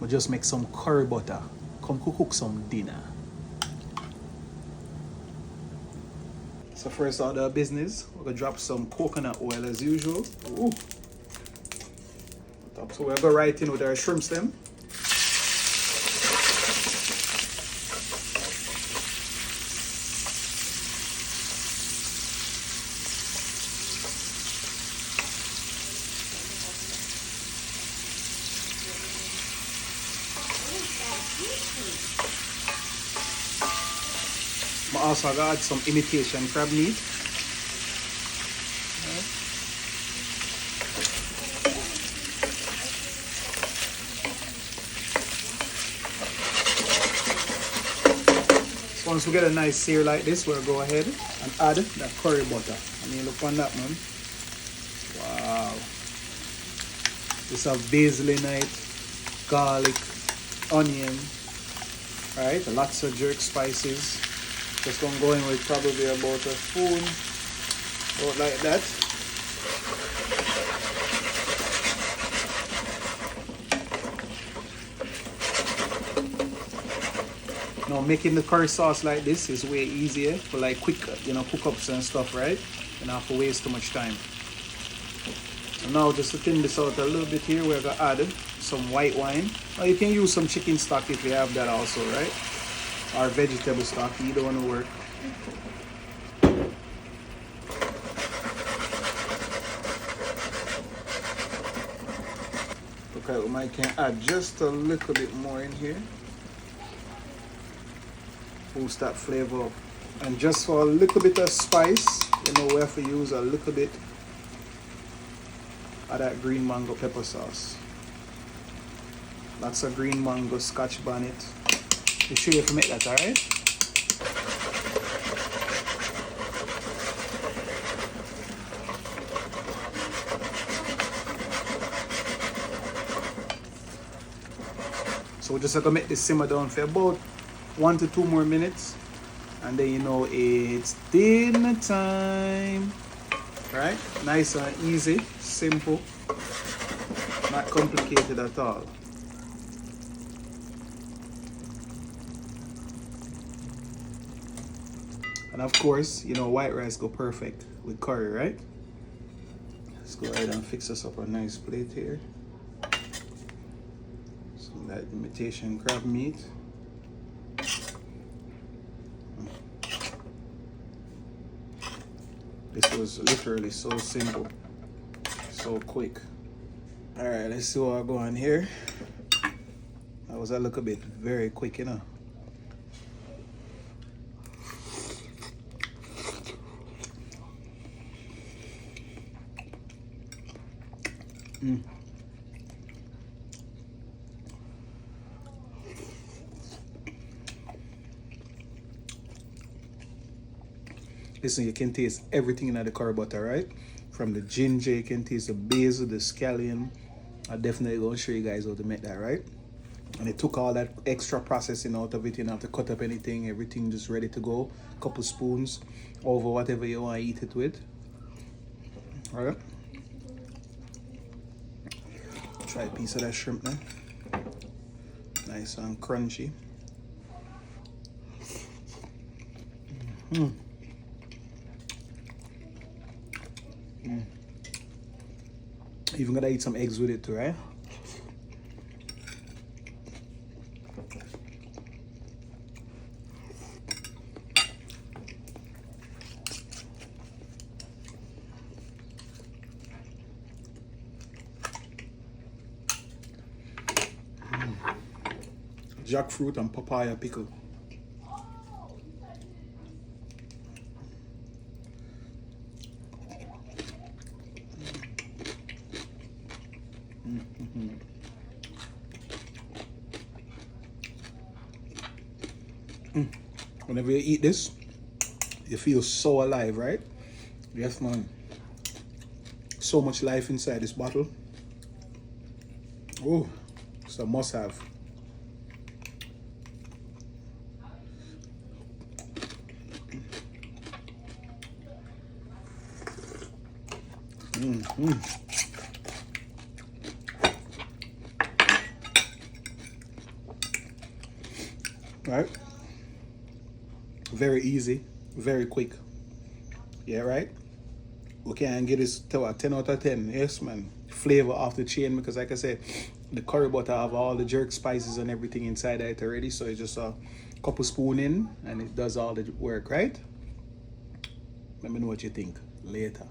we just make some curry butter. Come cook some dinner. So first order of business, we're gonna drop some coconut oil as usual. Ooh. So we're gonna go right in with our shrimps then. I also got some imitation crab meat. So once we get a nice sear like this, we'll go ahead and add that curry butter. I mean, look on that, man. Wow. This have basil in it, garlic, onion, right? Lots of jerk spices. Just gonna go in with probably about a spoon, about like that. Now making the curry sauce like this is way easier for like quick, cook-ups and stuff, right? You don't have to waste too much time. So now just to thin this out a little bit here, we're gonna add some white wine. Or you can use some chicken stock if you have that also, right? Or vegetable stock, either one will work. Okay, we might can add just a little bit more in here. Boost that flavor up. And just for a little bit of spice, we have to use a little bit of that green mango pepper sauce. Lots of green mango, scotch bonnet. Be sure you have to make that, alright? So we're just gonna make this simmer down for about 1 to 2 more minutes. And then it's dinner time. Right? Nice and easy, simple, not complicated at all. And of course, white rice go perfect with curry, right? Let's go ahead and fix us up a nice plate here. Some of that imitation crab meat. This was literally so simple, so quick. All right, let's see what I go on here. That was a little bit very quick, Listen, you can taste everything in the curry butter, right? From the ginger, you can taste the basil, the scallion. I'm definitely going to show you guys how to make that, right? And it took all that extra processing out of it. You don't have to cut up anything. Everything just ready to go. Couple spoons over whatever you want to eat it with. All right. Try a piece of that shrimp now. Nice and crunchy. Even gotta eat some eggs with it too, right? Jackfruit and papaya pickle. Whenever you eat this, you feel so alive, right? Yes, man. So much life inside this bottle. Oh, it's a must-have. Right? Very easy, very quick. Yeah, right? We can get this to a 10 out of 10. Yes, man. Flavor off the chain because, like I said, the curry butter have all the jerk spices and everything inside it already. So it's just a couple spoon in and it does all the work, right? Let me know what you think later.